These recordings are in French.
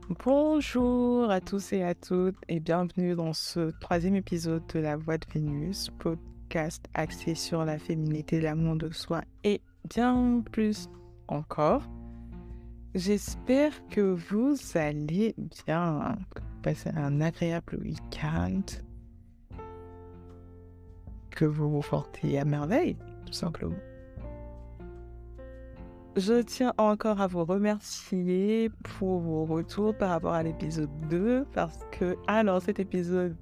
Bonjour à tous et à toutes et bienvenue dans ce troisième épisode de La Voix de Vénus, podcast axé sur la féminité, l'amour de soi et bien plus encore. J'espère que vous allez bien, que vous passez un agréable week-end, que vous vous portez à merveille, tout simplement. Je tiens encore à vous remercier pour vos retours par rapport à l'épisode 2 parce que, alors cet épisode,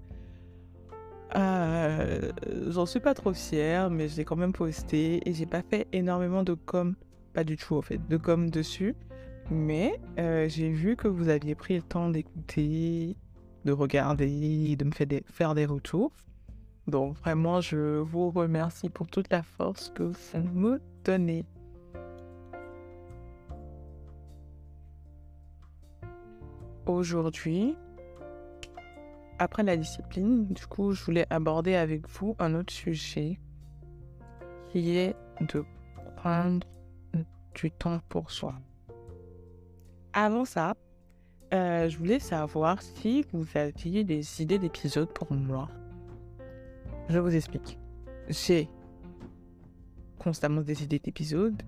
j'en suis pas trop fière, mais je l'ai quand même posté et j'ai pas fait énormément de com, pas du tout en fait, de com dessus. Mais j'ai vu que vous aviez pris le temps d'écouter, de regarder, de me faire des retours. Donc vraiment, je vous remercie pour toute la force que vous me donnez. Aujourd'hui, après la discipline, du coup, je voulais aborder avec vous un autre sujet qui est de prendre du temps pour soi. Avant ça, je voulais savoir si vous aviez des idées d'épisodes pour moi. Je vous explique. J'ai constamment des idées d'épisodes,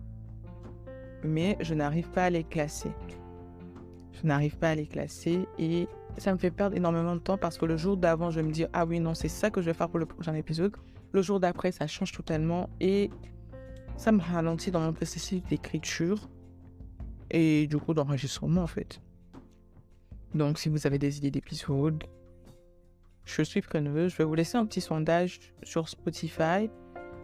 mais je n'arrive pas à les classer. Et ça me fait perdre énormément de temps parce que le jour d'avant, je vais me dire « Ah oui, non, c'est ça que je vais faire pour le prochain épisode ». Le jour d'après, ça change totalement et ça me ralentit dans mon processus d'écriture et du coup d'enregistrement en fait. Donc si vous avez des idées d'épisodes, je suis preneuse. Je vais vous laisser un petit sondage sur Spotify.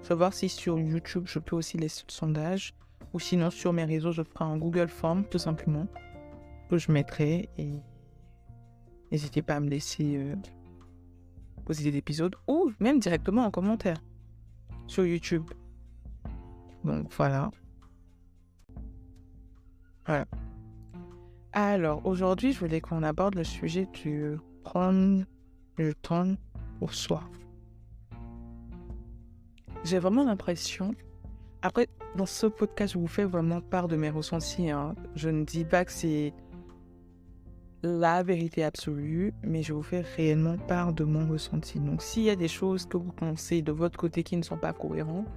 Je vais voir si sur YouTube, je peux aussi laisser le sondage. Ou sinon, sur mes réseaux, je ferai un Google Form, tout simplement, que je mettrai. Et n'hésitez pas à me laisser vos idées d'épisodes ou même directement en commentaire sur YouTube. Donc, voilà. Alors, aujourd'hui, je voulais qu'on aborde le sujet du prendre le temps pour soi. J'ai vraiment l'impression... Après, dans ce podcast, je vous fais vraiment part de mes ressentis. Hein. Je ne dis pas que c'est la vérité absolue, mais je vous fais réellement part de mon ressenti. Donc, s'il y a des choses que vous pensez de votre côté qui ne sont pas cohérentes,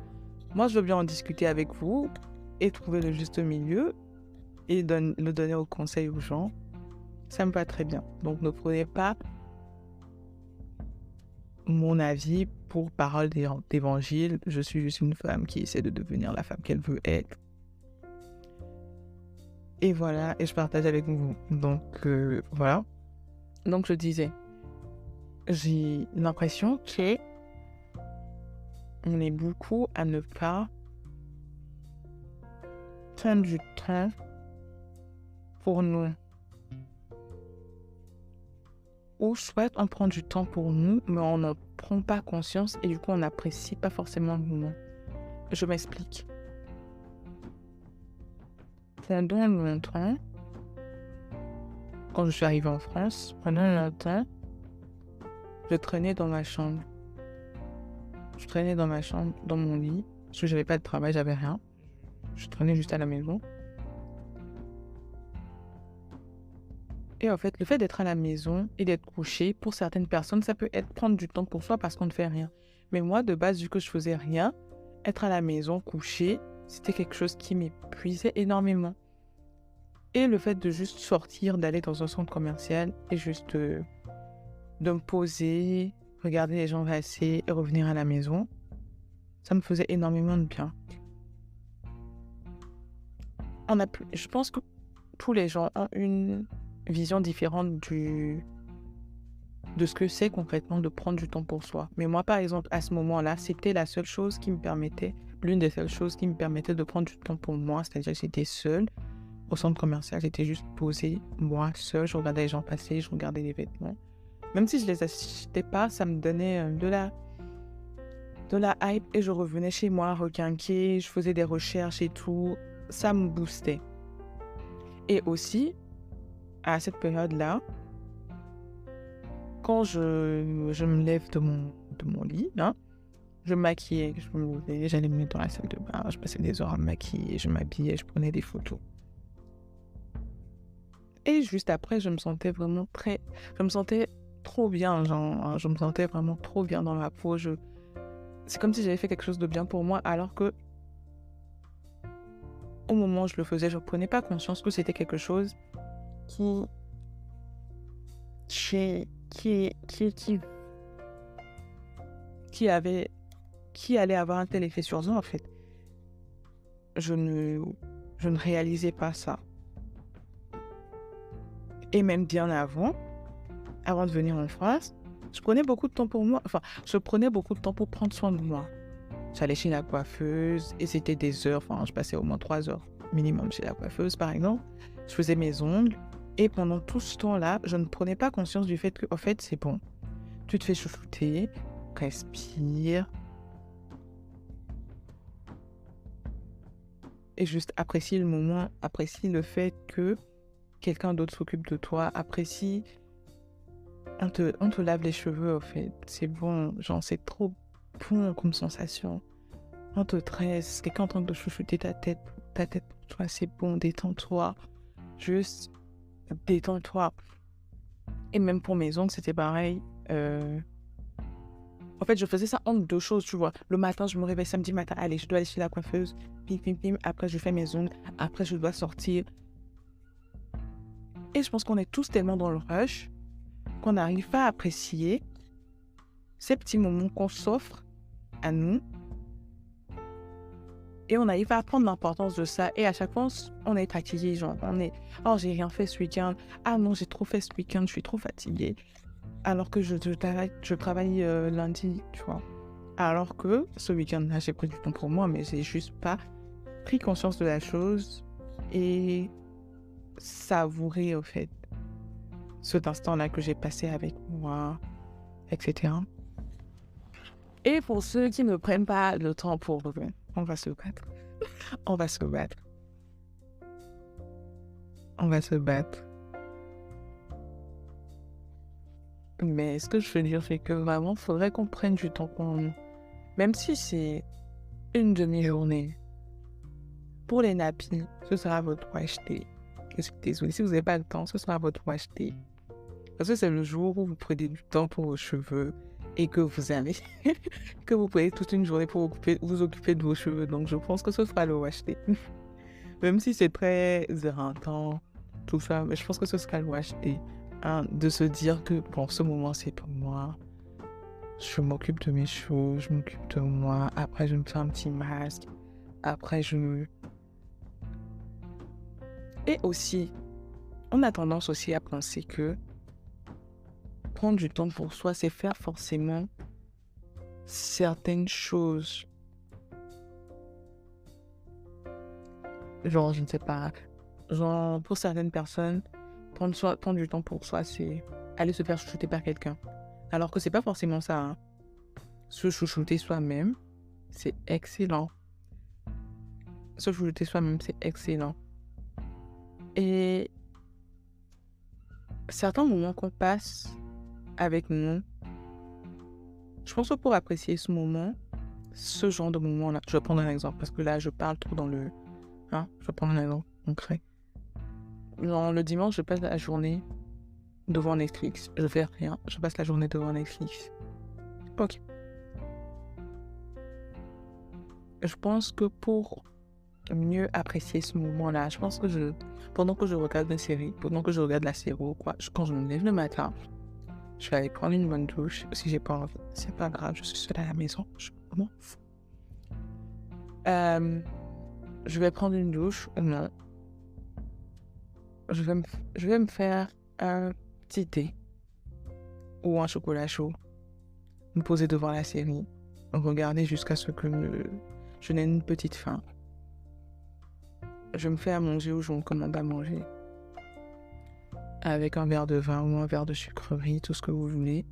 moi, je veux bien en discuter avec vous et trouver le juste milieu et le donner au conseil aux gens. Ça me va très bien. Donc, ne prenez pas mon avis pour parole d'évangile. Je suis juste une femme qui essaie de devenir la femme qu'elle veut être. Et voilà, et je partage avec vous. Donc, voilà. Donc, je disais, j'ai l'impression que on est beaucoup à ne pas prendre du temps pour nous. Ou soit on prend du temps pour nous, mais on n'en prend pas conscience et du coup, on n'apprécie pas forcément le moment. Je m'explique. Pendant longtemps, quand je suis arrivée en France, pendant longtemps, je traînais dans ma chambre. Je traînais dans ma chambre, dans mon lit, parce que j'avais pas de travail, j'avais rien. Je traînais juste à la maison. Et en fait, le fait d'être à la maison et d'être couché, pour certaines personnes, ça peut être prendre du temps pour soi parce qu'on ne fait rien. Mais moi, de base, vu que je faisais rien, être à la maison, couché, c'était quelque chose qui m'épuisait énormément. Et le fait de juste sortir, d'aller dans un centre commercial et juste de me poser, regarder les gens passer et revenir à la maison, ça me faisait énormément de bien. Je pense que tous les gens ont une vision différente de ce que c'est concrètement de prendre du temps pour soi. Mais moi, par exemple, à ce moment-là, c'était la seule chose qui me permettait, l'une des seules choses qui me permettait de prendre du temps pour moi, c'est-à-dire que j'étais seule au centre commercial, j'étais juste posée, moi, seule, je regardais les gens passer, je regardais les vêtements. Même si je les achetais pas, ça me donnait de la hype et je revenais chez moi requinquée, je faisais des recherches et tout, ça me boostait. Et aussi, à cette période-là, quand je me lève de mon lit, hein, je me maquillais, je me levais, j'allais me mettre dans la salle de bain, je passais des heures à me maquiller, je m'habillais, je prenais des photos. Et juste après, je me sentais trop bien, genre, je me sentais vraiment trop bien dans ma peau. C'est comme si j'avais fait quelque chose de bien pour moi, alors que au moment où je le faisais, je ne prenais pas conscience que c'était quelque chose qui, qui, qui, qui, qui, qui avait, qui allait avoir un tel effet sur moi, en fait. Je ne, je ne réalisais pas ça. Et même bien avant de venir en France, je prenais beaucoup de temps pour moi. Enfin, je prenais beaucoup de temps pour prendre soin de moi. J'allais chez la coiffeuse et c'était des heures. Enfin, je passais au moins 3 heures minimum chez la coiffeuse, par exemple. Je faisais mes ongles. Et pendant tout ce temps-là, je ne prenais pas conscience du fait que, en fait, c'est bon. Tu te fais chouchouter, respire. Et juste apprécie le moment, apprécie le fait que quelqu'un d'autre s'occupe de toi, apprécie. On te lave les cheveux, en fait. C'est bon, genre, c'est trop bon comme sensation. On te tresse, quelqu'un est en train de chouchouter ta tête pour toi, c'est bon, détends-toi. Juste, détends-toi. Et même pour mes ongles, c'était pareil. En fait, je faisais ça entre deux choses, tu vois. Le matin, je me réveille samedi matin, allez, je dois aller chez la coiffeuse, pim, pim, pim. Après, je fais mes ongles. Après, je dois sortir. Et je pense qu'on est tous tellement dans le rush qu'on n'arrive pas à apprécier ces petits moments qu'on s'offre à nous. Et on n'arrive pas à prendre l'importance de ça. Et à chaque fois, on est fatigué. Genre, oh, j'ai rien fait ce week-end. Ah non, j'ai trop fait ce week-end, je suis trop fatiguée. Alors que je travaille lundi, tu vois. Alors que ce week-end-là, j'ai pris du temps pour moi, mais j'ai juste pas pris conscience de la chose et savourer, au fait, cet instant-là que j'ai passé avec moi, etc. Et pour ceux qui ne prennent pas le temps pour on va se battre. On va se battre. On va se battre. Mais ce que je veux dire, c'est que vraiment, il faudrait qu'on prenne du temps pour nous. Même si c'est une demi-journée. Pour les nappies, ce sera votre acheté. Désolée, si vous n'avez pas le temps, ce sera votre acheté. Parce que c'est le jour où vous prenez du temps pour vos cheveux et que vous avez que vous prenez toute une journée pour vous occuper de vos cheveux. Donc je pense que ce sera le wash day. Même si c'est très éreintant, tout ça, mais je pense que ce sera le wash day. Hein, de se dire que bon, ce moment c'est pour moi. Je m'occupe de mes cheveux, je m'occupe de moi. Après je me fais un petit masque. Après Et aussi, on a tendance aussi à penser que prendre du temps pour soi, c'est faire forcément certaines choses. Genre, je ne sais pas. Genre, pour certaines personnes, prendre du temps pour soi, c'est aller se faire chouchouter par quelqu'un. Alors que c'est pas forcément ça. Hein. Se chouchouter soi-même, c'est excellent. Se chouchouter soi-même, c'est excellent. Et certains moments qu'on passe avec nous, je pense que pour apprécier ce genre de moment-là, je vais prendre un exemple, parce que là, je parle trop dans le... Hein, je vais prendre un exemple concret. Genre, le dimanche, je passe la journée devant Netflix. Je fais rien, je passe la journée devant Netflix. Ok. Je pense que pour mieux apprécier ce moment-là, je pense que pendant que je regarde une série, pendant que je regarde la série ou quoi, quand je me lève le matin, je vais aller prendre une bonne douche. Si j'ai pas envie, c'est pas grave, je suis seule à la maison, je m'en fous. Je vais prendre une douche ou non. Je vais me faire un petit thé ou un chocolat chaud, me poser devant la série, regarder jusqu'à ce que je n'ai une petite faim. Je me fais à manger ou je me commande à manger. Avec un verre de vin ou un verre de sucrerie, tout ce que vous voulez.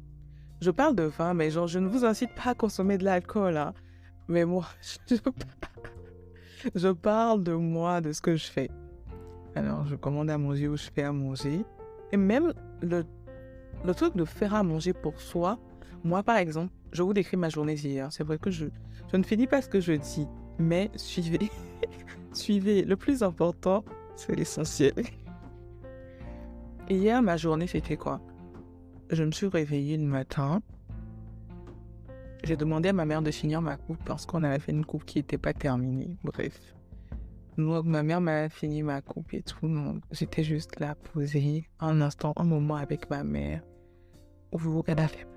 Je parle de vin, mais genre, je ne vous incite pas à consommer de l'alcool, hein. Mais moi, je parle de moi, de ce que je fais. Alors, je commande à manger ou je fais à manger. Et même le truc de faire à manger pour soi, moi, par exemple, je vous décris ma journée d'hier. C'est vrai que je ne finis pas ce que je dis, mais suivez. Suivez. Le plus important, c'est l'essentiel. Hier, ma journée, c'était quoi? Je me suis réveillée le matin. J'ai demandé à ma mère de finir ma coupe parce qu'on avait fait une coupe qui n'était pas terminée. Bref. Donc, ma mère m'a fini ma coupe et tout. Donc, j'étais juste là, posée, un instant, un moment avec ma mère. Où elle a fait.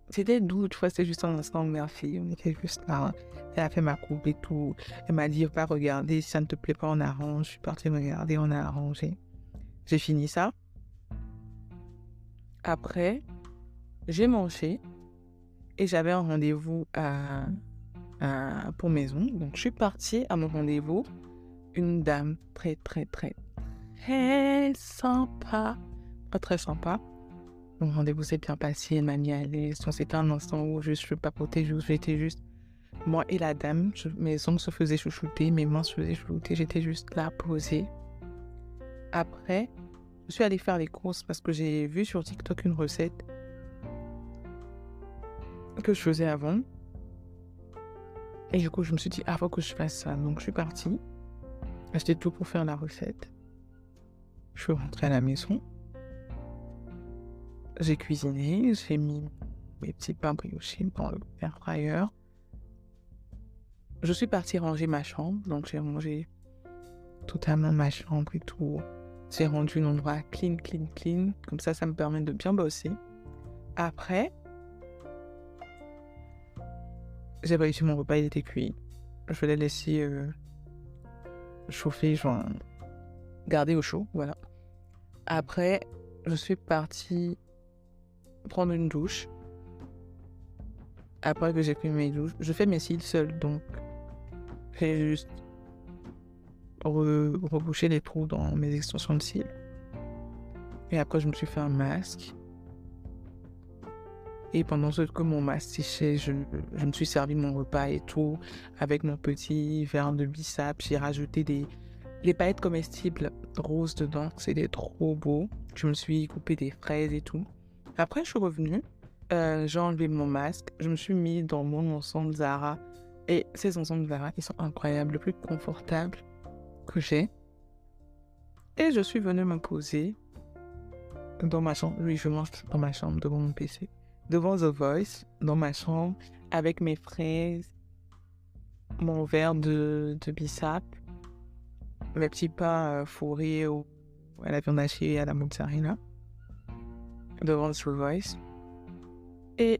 C'était doux, tu vois, c'était juste un instant, mère-fille. On était juste là. Elle a fait ma coupe et tout. Elle m'a dit, va regarder, si ça ne te plaît pas, on arrange. Je suis partie regarder, on a arrangé. J'ai fini ça. Après, j'ai mangé et j'avais un rendez-vous pour maison. Donc, je suis partie à mon rendez-vous. Une dame très, très, très, très sympa. Pas très sympa. Mon rendez-vous s'est bien passé. Elle m'a mis à l'aise. Donc, c'était un instant où je papotais, j'étais juste moi et la dame. Mes ongles se faisaient chouchouter, mes mains se faisaient chouchouter. J'étais juste là, posée. Après, je suis allée faire les courses parce que j'ai vu sur TikTok une recette que je faisais avant. Et du coup, je me suis dit, faut que je fasse ça. Donc, je suis partie acheter tout pour faire la recette. Je suis rentrée à la maison. J'ai cuisiné. J'ai mis mes petits pains briochés dans le air fryer. Je suis partie ranger ma chambre. Donc, j'ai rangé totalement ma chambre et tout. J'ai rendu l'endroit clean. Comme ça me permet de bien bosser. Après, j'ai réussi mon repas, il était cuit. Je l'ai laissé chauffer, genre garder au chaud, voilà. Après, je suis partie prendre une douche. Après que j'ai pris mes douches, je fais mes cils seule, donc j'ai juste rebouché les trous dans mes extensions de cils. Et après, je me suis fait un masque. Et pendant que mon masque séchait, je me suis servi mon repas et tout, avec mon petit verre de bissap. J'ai rajouté les paillettes comestibles roses dedans, c'était trop beau. Je me suis coupé des fraises et tout. Après, je suis revenue, j'ai enlevé mon masque, je me suis mis dans mon ensemble Zara. Et ces ensembles Zara, ils sont incroyables, le plus confortable que j'ai. Et je suis venue me poser dans ma chambre. Oui, je mange dans ma chambre, devant mon PC. Devant The Voice, dans ma chambre, avec mes fraises, mon verre de bissap, mes petits pains fourrés à la viande hachée et à la mozzarella, devant The Voice. Et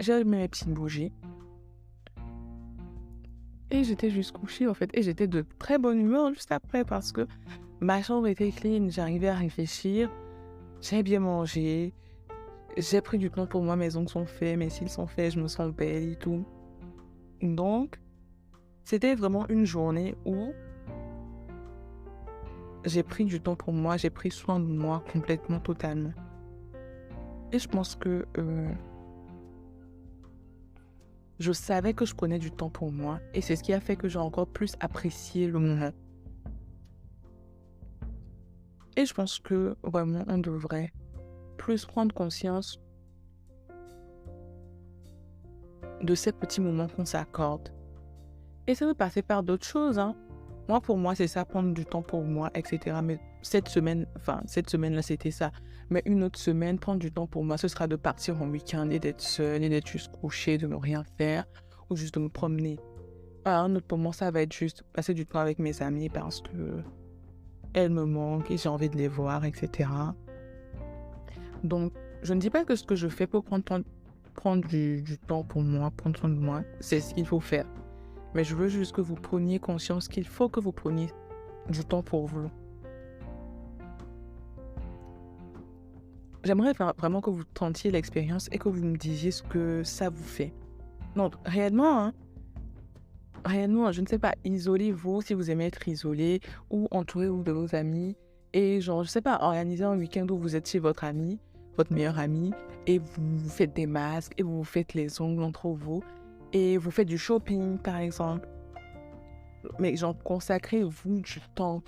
j'ai allumé mes petites bougies. Et j'étais juste couchée, en fait. Et j'étais de très bonne humeur juste après parce que ma chambre était clean, j'arrivais à réfléchir, j'ai bien mangé. J'ai pris du temps pour moi, mes ongles sont faits, mes cils sont faits, je me sens belle et tout. Donc, c'était vraiment une journée où j'ai pris du temps pour moi, j'ai pris soin de moi complètement, totalement. Et je pense que je savais que je prenais du temps pour moi et c'est ce qui a fait que j'ai encore plus apprécié le moment. Et je pense que vraiment, on devrait plus prendre conscience de ces petits moments qu'on s'accorde. Et ça peut passer par d'autres choses, hein. Moi, pour moi, c'est ça, prendre du temps pour moi, etc. Mais cette semaine-là, c'était ça. Mais une autre semaine, prendre du temps pour moi, ce sera de partir en week-end et d'être seule et d'être juste couchée, de ne rien faire ou juste de me promener. Un autre moment, ça va être juste passer du temps avec mes amis parce que elles me manquent et j'ai envie de les voir, etc. Donc, je ne dis pas que ce que je fais pour prendre du temps pour moi, prendre soin de moi, c'est ce qu'il faut faire. Mais je veux juste que vous preniez conscience qu'il faut que vous preniez du temps pour vous. J'aimerais vraiment que vous tentiez l'expérience et que vous me disiez ce que ça vous fait. Non, réellement, je ne sais pas, isolez-vous si vous aimez être isolé ou entourez-vous de vos amis. Et genre, je sais pas, organisez un week-end où vous êtes chez votre ami, votre meilleur ami, et vous faites des masques, et vous faites les ongles entre vous, et vous faites du shopping, par exemple. Mais genre, consacrez-vous du temps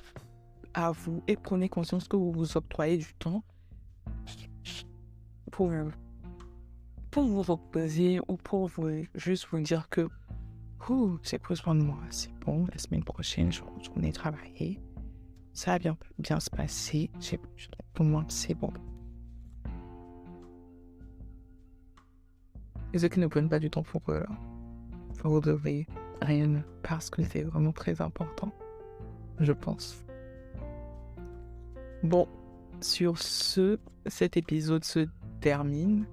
à vous et prenez conscience que vous vous octroyez du temps pour vous reposer ou pour juste vous dire que j'ai pris soin de moi, c'est bon, la semaine prochaine, je retourne travailler ça va bien se passer. Pour moi, c'est bon. Et ceux qui ne prennent pas du temps pour eux, vous devez rien, parce que c'est vraiment très important, je pense. Bon, sur ce, cet épisode se termine.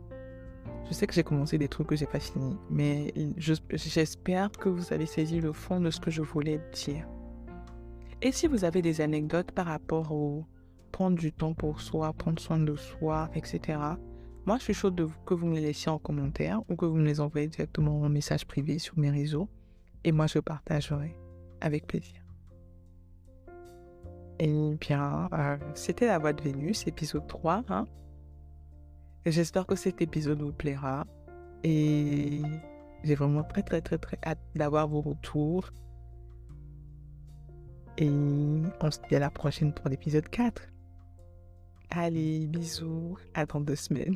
Je sais que j'ai commencé des trucs que j'ai pas fini, mais j'espère que vous avez saisi le fond de ce que je voulais dire. Et si vous avez des anecdotes par rapport au prendre du temps pour soi, prendre soin de soi, etc., moi, je suis chaude que vous me les laissiez en commentaire ou que vous me les envoyez directement en message privé sur mes réseaux. Et moi, je partagerai avec plaisir. Et bien, c'était La Voix de Vénus, épisode 3. Et j'espère que cet épisode vous plaira. Et j'ai vraiment très hâte d'avoir vos retours. Et on se dit à la prochaine pour l'épisode 4. Allez, bisous, à dans 2 semaines.